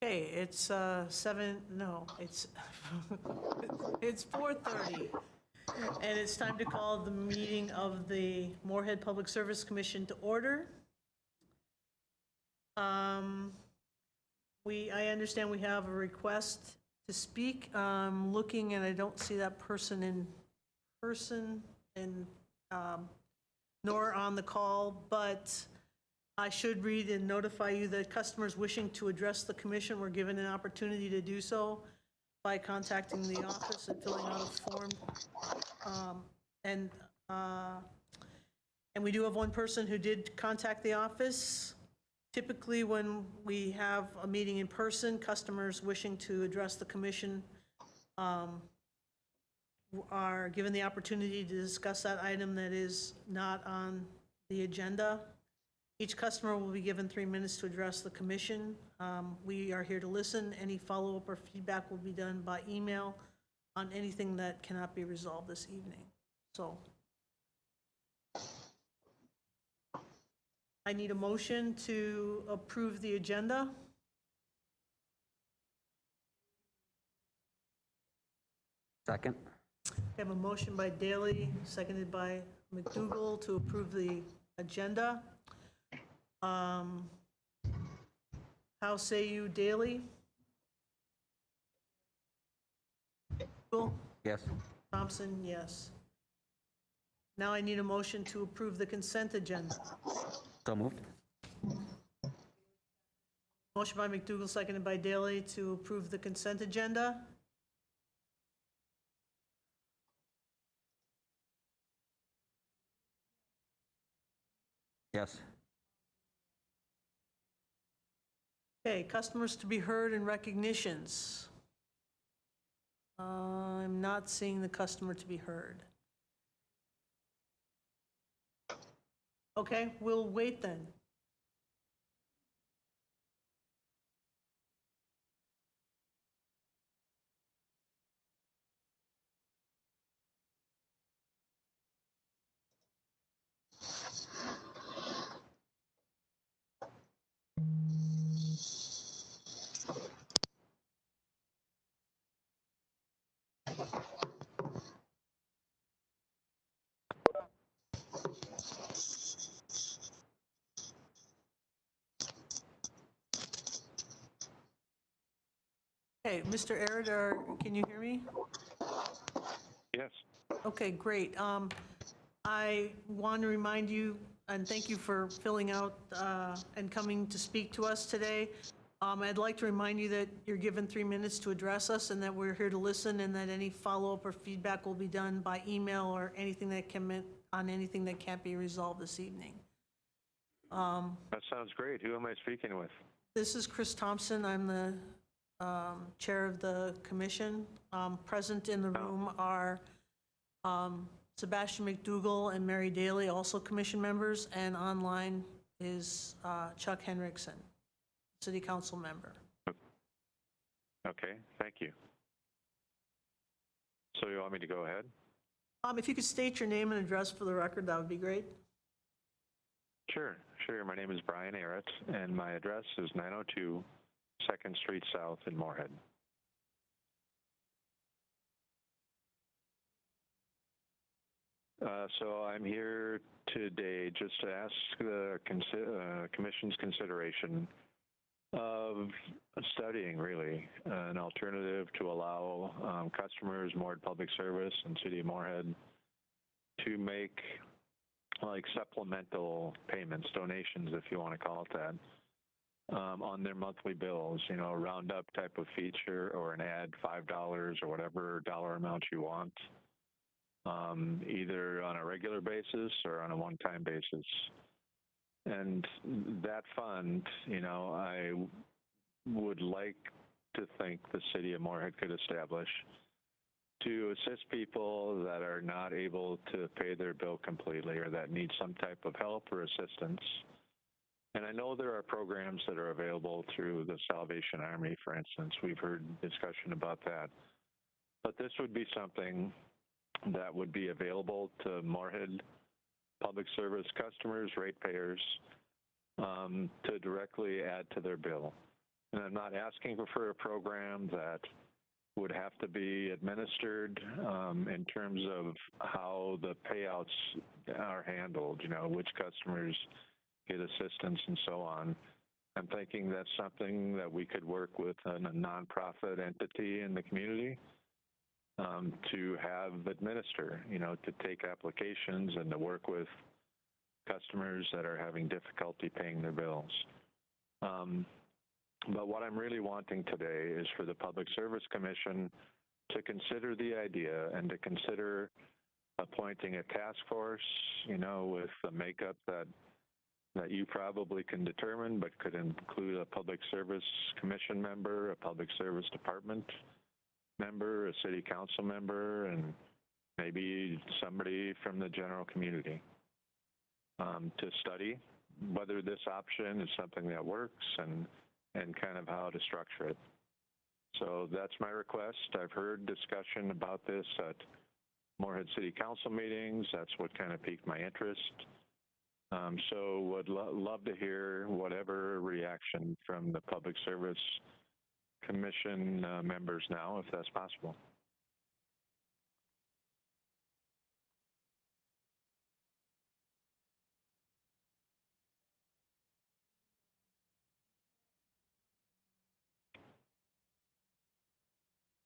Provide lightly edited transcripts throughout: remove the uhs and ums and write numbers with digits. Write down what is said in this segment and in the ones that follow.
Okay, it's it's it's 4:30, and it's time to call the meeting of the Moorhead Public Service Commission to order. I understand we have a request to speak. Looking, and I don't see that person in person and nor on the call, but I should read and notify you that customers wishing to address the commission were given an opportunity to do so by contacting the office and filling out a form. And we do have one person who did contact the office. Typically, when we have a meeting in person, customers wishing to address the commission are given the opportunity to discuss that item that is not on the agenda. Each customer will be given 3 minutes to address the commission. We are here to listen. Any follow-up or feedback will be done by email on anything that cannot be resolved this evening. So I need a motion to approve the agenda. Second. I have a motion by Daly, seconded by McDougall to approve the agenda. How say you, Daly? Yes. Thompson, yes. Now I need a motion to approve the consent agenda. So moved. Motion by McDougall, seconded by Daly to approve the consent agenda. Yes. Okay, customers to be heard and recognitions. I'm not seeing the customer to be heard. Okay, we'll wait then. Okay, Mr. Arid, can you hear me? Yes. Okay, great. I want to remind you, and thank you for filling out and coming to speak to us today. I'd like to remind you that you're given 3 minutes to address us and that we're here to listen, and that any follow-up or feedback will be done by email or anything that on anything that can't be resolved this evening. That sounds great. Who am I speaking with? This is Chris Thompson. I'm the chair of the commission. Present in the room are Sebastian McDougall and Mary Daly, also commission members, and online is Chuck Henriksen, city council member. Okay, thank you. So you want me to go ahead? If you could state your name and address for the record, that would be great. Sure. My name is Brian Arrett, and my address is 902 2nd Street South in Moorhead. So I'm here today just to ask the Commission's consideration of studying, really, an alternative to allow customers, Moorhead Public Service and City of Moorhead, to make like supplemental payments, donations, if you want to call it that, on their monthly bills, you know, a roundup type of feature or an add $5 or whatever dollar amount you want, either on a regular basis or on a one-time basis. And that fund, you know, I would like to think the City of Moorhead could establish to assist people that are not able to pay their bill completely or that need some type of help or assistance. And I know there are programs that are available through the Salvation Army, for instance. We've heard discussion about that. But this would be something that would be available to Moorhead Public Service customers, ratepayers, to directly add to their bill. And I'm not asking for a program that would have to be administered in terms of how the payouts are handled, you know, which customers get assistance and so on. I'm thinking that's something that we could work with a nonprofit entity in the community to have administer, you know, to take applications and to work with customers that are having difficulty paying their bills. But what I'm really wanting today is for the Public Service Commission to consider the idea and to consider appointing a task force, you know, with a makeup that you probably can determine, but could include a Public Service Commission member, a Public Service Department member, a City Council member, and maybe somebody from the general community to study whether this option is something that works and kind of how to structure it. So that's my request. I've heard discussion about this at Moorhead City Council meetings. That's what kind of piqued my interest. So would love to hear whatever reaction from the Public Service Commission members now, if that's possible.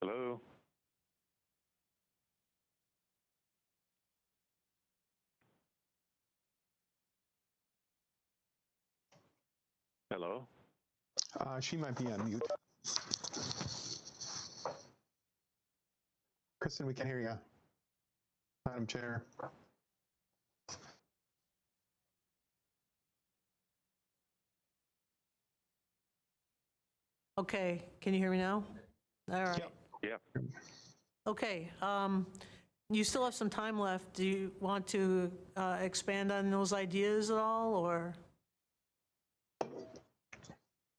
Hello? Hello? She might be on mute. Kristen, we can hear you. Madam Chair. Okay, can you hear me now? All right. Yep. Yeah. Okay, you still have some time left. Do you want to expand on those ideas at all, or?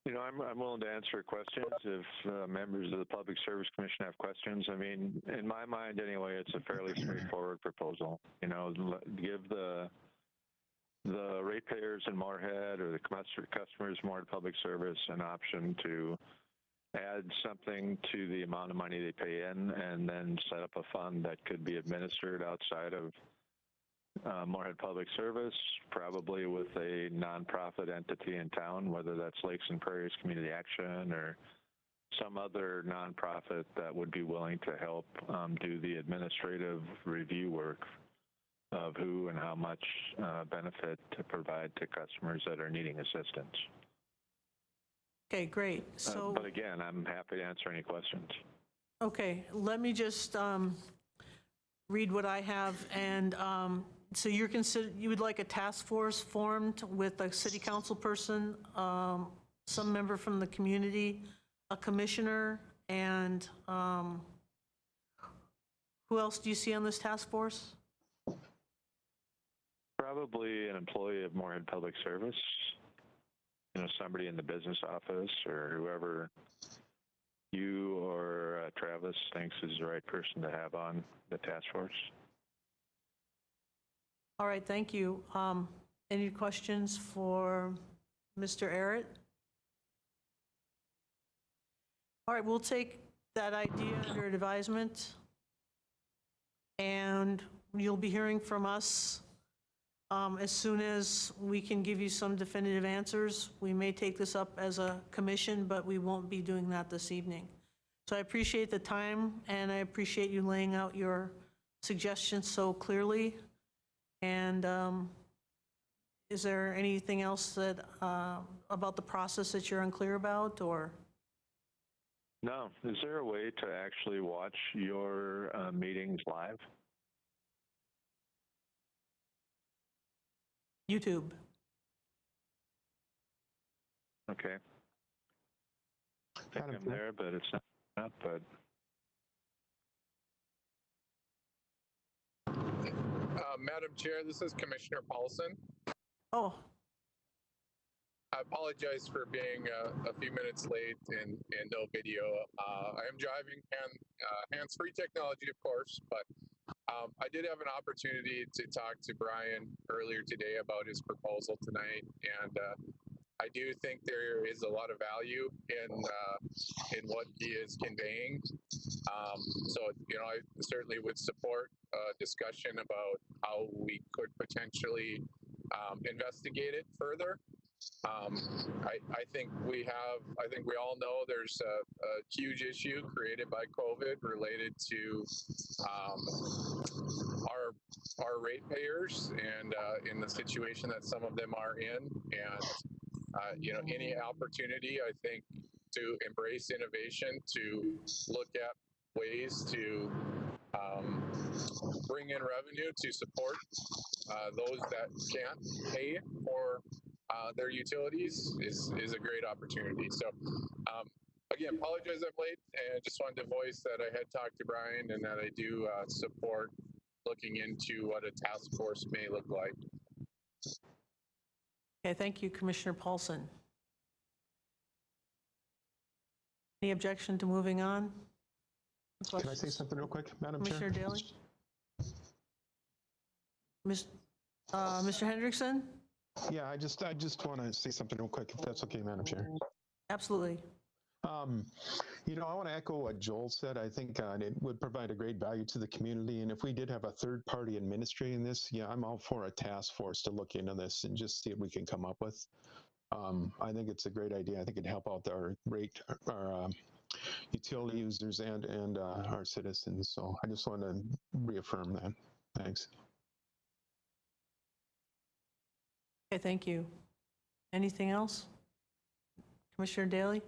You know, I'm willing to answer questions if members of the Public Service Commission have questions. I mean, in my mind anyway, it's a fairly straightforward proposal. You know, give the ratepayers in Moorhead or the customers of Moorhead Public Service an option to add something to the amount of money they pay in and then set up a fund that could be administered outside of Moorhead Public Service, probably with a nonprofit entity in town, whether that's Lakes and Prairies Community Action or some other nonprofit that would be willing to help do the administrative review work of who and how much benefit to provide to customers that are needing assistance. Okay, great. So, but again, I'm happy to answer any questions. okay, let me just read what I have. And so you would like a task force formed with a city council person, some member from the community, a commissioner, and who else do you see on this task force? Probably an employee of Moorhead Public Service, you know, somebody in the business office or whoever you or Travis thinks is the right person to have on the task force. All right, thank you. Any questions for Mr. Arrett? All right, we'll take that idea under advisement, and you'll be hearing from us as soon as we can give you some definitive answers. We may take this up as a commission, but we won't be doing that this evening. So I appreciate the time, and I appreciate you laying out your suggestions so clearly. And is there anything else that about the process that you're unclear about, or? No. Is there a way to actually watch your meetings live? YouTube. Okay. I think I'm there, but it's not, but. Madam Chair, this is Commissioner Paulson. Oh, I apologize for being a few minutes late and no video. I am driving hands-free technology, of course, but I did have an opportunity to talk to Brian earlier today about his proposal tonight, and I do think there is a lot of value in what he is conveying. So, you know, I certainly would support a discussion about how we could potentially investigate it further. I think we all know there's a huge issue created by COVID related to our ratepayers and in the situation that some of them are in. And, you know, any opportunity, I think, to embrace innovation, to look at ways to bring in revenue to support those that can't pay for their utilities is a great opportunity. So again, apologize I'm late, and just wanted to voice that I had talked to Brian and that I do support looking into what a task force may look like. Okay, thank you, Commissioner Paulson. Any objection to moving on? Can I say something real quick, Madam Commissioner Chair? Daly? Mr. Hendrickson? Yeah, I just want to say something real quick, if that's okay, Madam Chair. Absolutely. You know, I want to echo what Joel said. I think it would provide a great value to the community. And if we did have a third party administrating this, yeah, I'm all for a task force to look into this and just see what we can come up with. I think it's a great idea. I think it'd help out our utility users and our citizens. So I just want to reaffirm that. Thanks. Okay, thank you. Anything else? Commissioner Daly?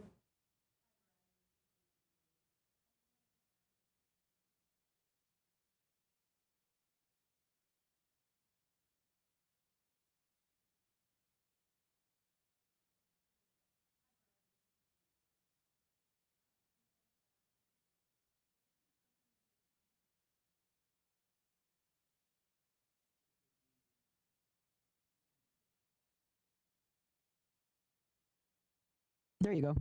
There you go.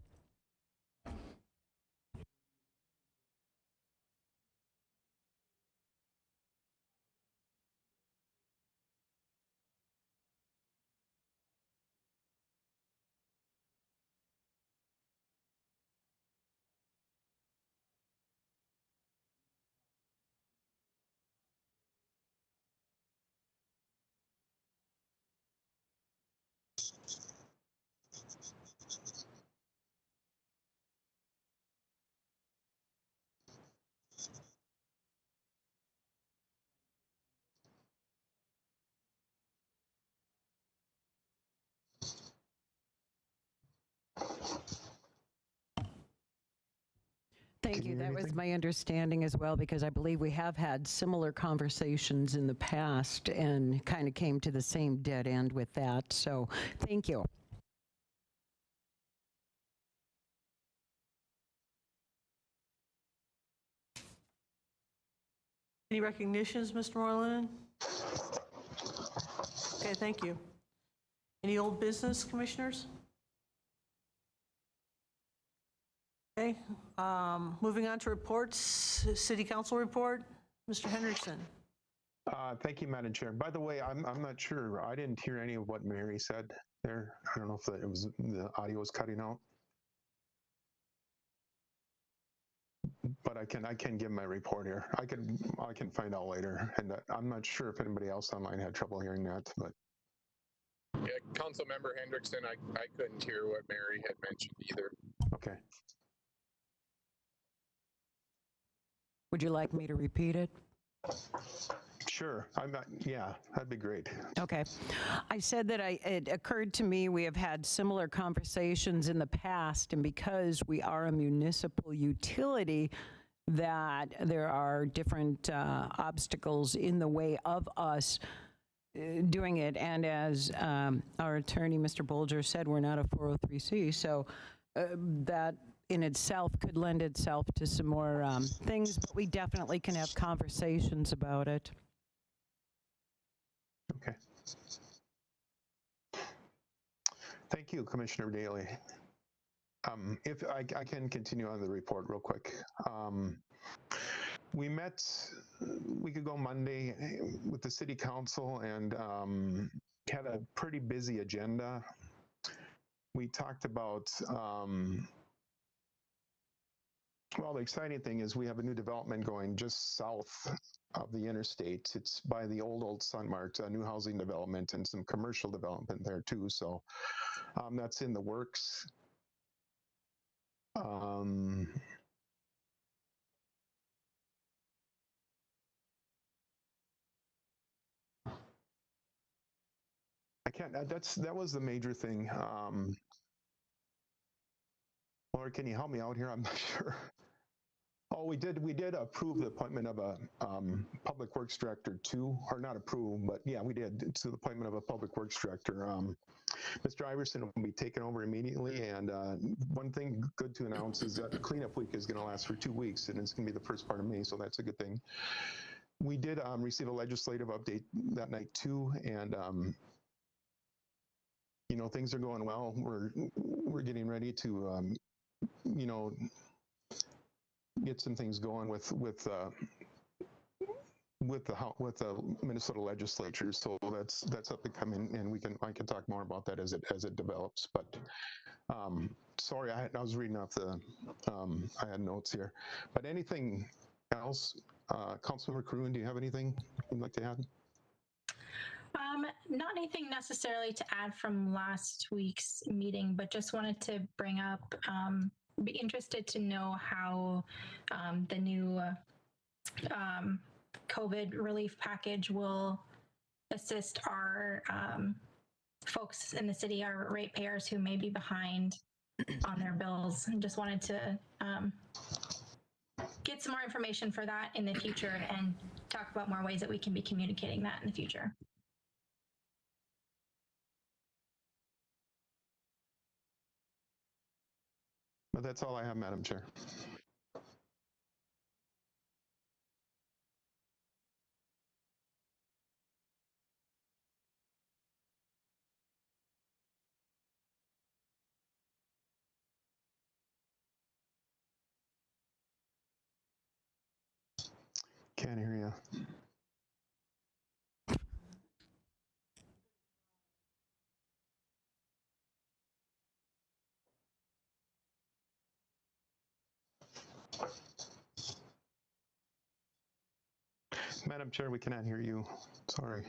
Thank Can you. you hear That was anything? my understanding as well, because I believe we have had similar conversations in the past and kind of came to the same dead end with that. So thank you. Any recognitions, Mr. Moreland? Okay, thank you. Any old business, commissioners? Okay, moving on to reports, city council report, Mr. Hendrickson. Thank you, Madam Chair. By the way, I'm not sure. I didn't hear any of what Mary said there. I don't know if it was the audio was cutting out. But I can give my report here. I can find out later, and I'm not sure if anybody else online had trouble hearing that. But Yeah, Council Member Hendrickson, I couldn't hear what Mary had mentioned either. okay. Would you like me to repeat it? Sure. I'm not. Yeah, that'd be great. Okay. I said that it occurred to me we have had similar conversations in the past, and because we are a municipal utility, that there are different obstacles in the way of us doing it. And as our attorney, Mr. Bolger, said, we're not a 403C, so that in itself could lend itself to some more things, but we definitely can have conversations about it. Okay. Thank you, Commissioner Daly. If I can continue on the report real quick. We met a week ago Monday with the city council and had a pretty busy agenda. we talked about, well, the exciting thing is we have a new development going just south of the interstate. It's by the old Sunmart, a new housing development and some commercial development there too. So that's in the works. I can't, that was the major thing. Laura, can you help me out here? I'm not sure. Oh, we did approve the appointment of a public works director too, or not approve, but yeah, we did. It's the appointment of a public works director. Mr. Iverson will be taken over immediately, and one thing good to announce is that the cleanup week is going to last for 2 weeks, and it's going to be the first part of May, so that's a good thing. We did receive a legislative update that night too, and you know, things are going well. We're getting ready to you know, get some things going with the Minnesota legislature. So that's up and coming, and I can talk more about that as it develops. But sorry, I was reading off the I had notes here. But anything else, Councilmember Carun, do you have anything you'd like to add? Not anything necessarily to add from last week's meeting, but just wanted to bring up, be interested to know how the new COVID relief package will assist our folks in the city, our ratepayers who may be behind on their bills. And just wanted to get some more information for that in the future and talk about more ways that we can be communicating that in the future. But that's all I have, Madam Chair. Can't hear you. Madam Chair, we cannot hear you. Sorry.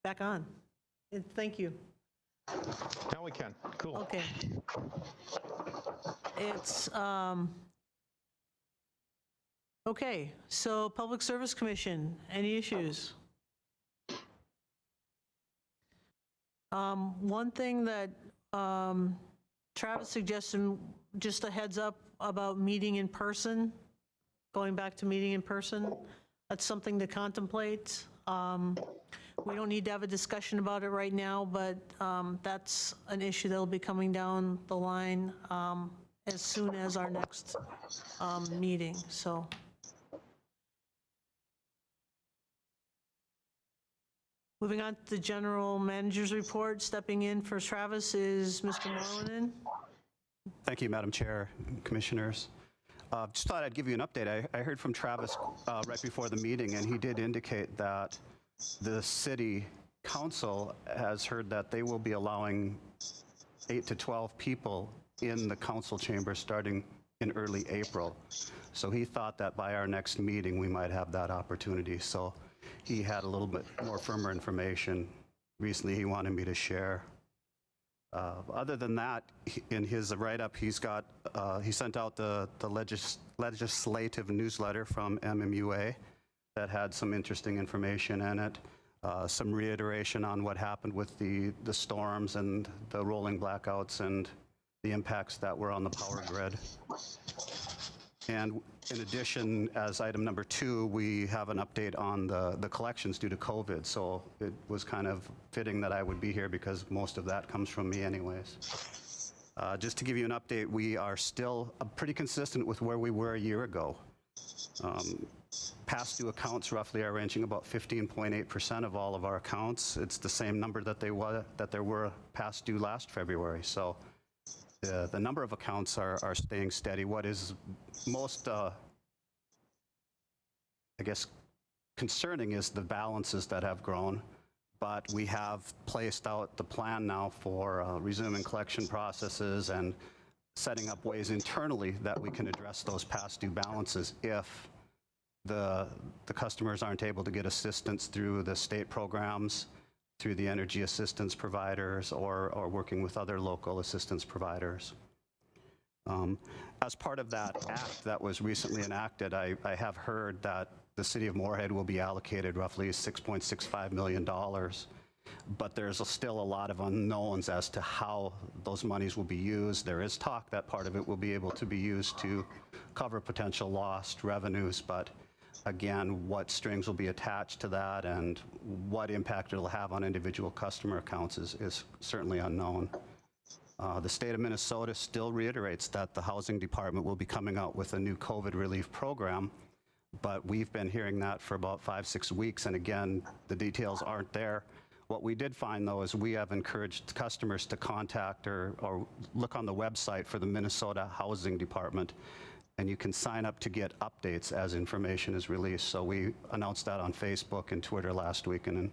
Back on. Thank you. Now we can. Cool. Okay. It's, okay, so Public Service Commission, any issues? One thing that Travis suggested, just a heads up about meeting in person, going back to meeting in person, that's something to contemplate. We don't need to have a discussion about it right now, but that's an issue that'll be coming down the line as soon as our next meeting, so. Moving on to the general manager's report, stepping in for Travis is Mr. Moorhead. Thank you, Madam Chair, Commissioners. Just thought I'd give you an update. I heard from Travis right before the meeting, and he did indicate that the city council has heard that they will be allowing 8 to 12 people in the council chamber starting in early April. So he thought that by our next meeting, we might have that opportunity. So he had a little bit more firmer information recently he wanted me to share. Other than that, in his write-up, he sent out the legislative newsletter from MMUA that had some interesting information in it, some reiteration on what happened with the storms and the rolling blackouts and the impacts that were on the power grid. And in addition, as item number 2, we have an update on the collections due to COVID. So it was kind of fitting that I would be here because most of that comes from me anyways. Just to give you an update, we are still pretty consistent with where we were a year ago. Past due accounts roughly are ranging about 15.8% of all of our accounts. It's the same number that there were past due last February. So the number of accounts are staying steady. What is most, I guess, concerning is the balances that have grown. But we have placed out the plan now for resuming collection processes and setting up ways internally that we can address those past due balances if the customers aren't able to get assistance through the state programs, through the energy assistance providers, or working with other local assistance providers. As part of that act that was recently enacted, I have heard that the city of Moorhead will be allocated roughly $6.65 million, but there's still a lot of unknowns as to how those monies will be used. There is talk that part of it will be able to be used to cover potential lost revenues, but again, what strings will be attached to that and what impact it'll have on individual customer accounts is certainly unknown. The state of Minnesota still reiterates that the housing department will be coming out with a new COVID relief program, but we've been hearing that for about 5-6 weeks, and again, the details aren't there. What we did find, though, is we have encouraged customers to contact or look on the website for the Minnesota Housing Department, and you can sign up to get updates as information is released. So we announced that on Facebook and Twitter last week, and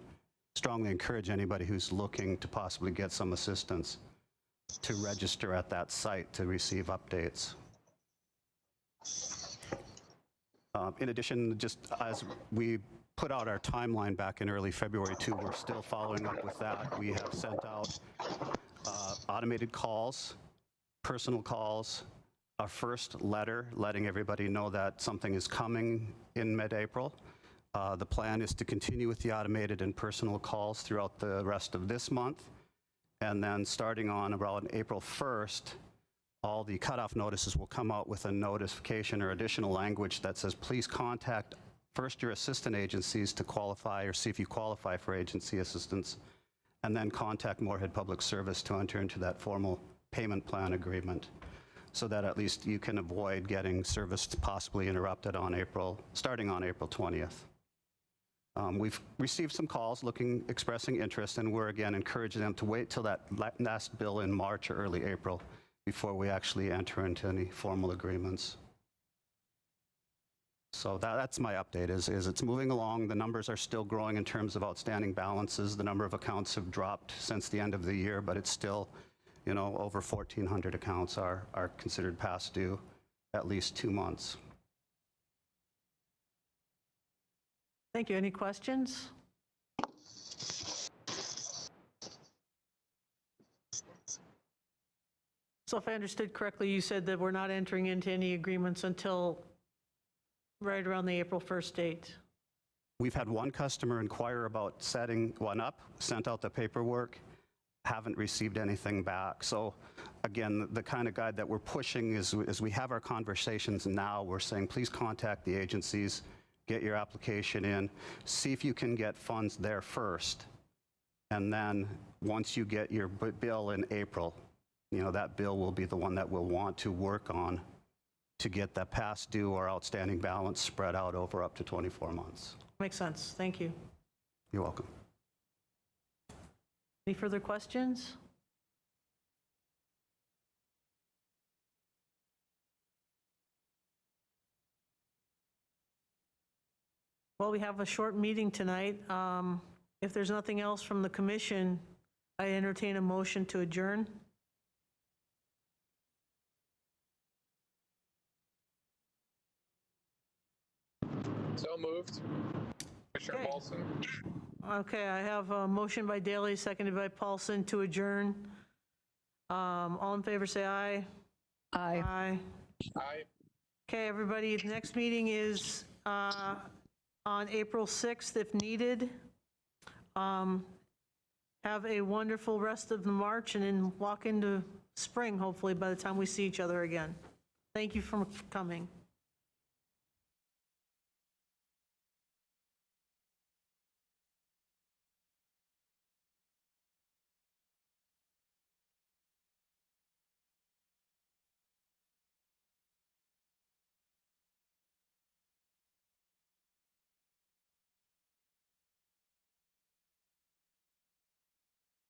strongly encourage anybody who's looking to possibly get some assistance to register at that site to receive updates. In addition, just as we put out our timeline back in early February too, we're still following up with that. We have sent out automated calls, personal calls, a first letter letting everybody know that something is coming in mid-April. The plan is to continue with the automated and personal calls throughout the rest of this month. And then starting on around April 1st, all the cutoff notices will come out with a notification or additional language that says, please contact first your assistant agencies to qualify or see if you qualify for agency assistance, and then contact Moorhead Public Service to enter into that formal payment plan agreement, so that at least you can avoid getting service possibly interrupted on starting on April 20th. We've received some calls expressing interest, and we're again encouraging them to wait till that last bill in March or early April before we actually enter into any formal agreements. So that's my update, is it's moving along. The numbers are still growing in terms of outstanding balances. The number of accounts have dropped since the end of the year, but it's still, you know, over 1,400 accounts are considered past due at least 2 months. Thank you. Any questions? So if I understood correctly, you said that we're not entering into any agreements until right around the April 1st date. We've had one customer inquire about setting one up, sent out the paperwork, haven't received anything back. So again, the kind of guide that we're pushing is as we have our conversations now, we're saying, please contact the agencies, get your application in, see if you can get funds there first. And then once you get your bill in April, you know, that bill will be the one that we'll want to work on to get that past due or outstanding balance spread out over up to 24 months. Makes sense. Thank you. You're welcome. Any further questions? Well, we have a short meeting tonight. If there's nothing else from the commission, I entertain a motion to adjourn. So moved. Commissioner Okay. Paulson. Okay, I have a motion by Daley, seconded by Paulson to adjourn. All in favor, say aye. Aye. Aye. Aye. Okay, everybody, the next meeting is on April 6th, if needed. Have a wonderful rest of the March and then walk into spring, hopefully, by the time we see each other again. Thank you for coming.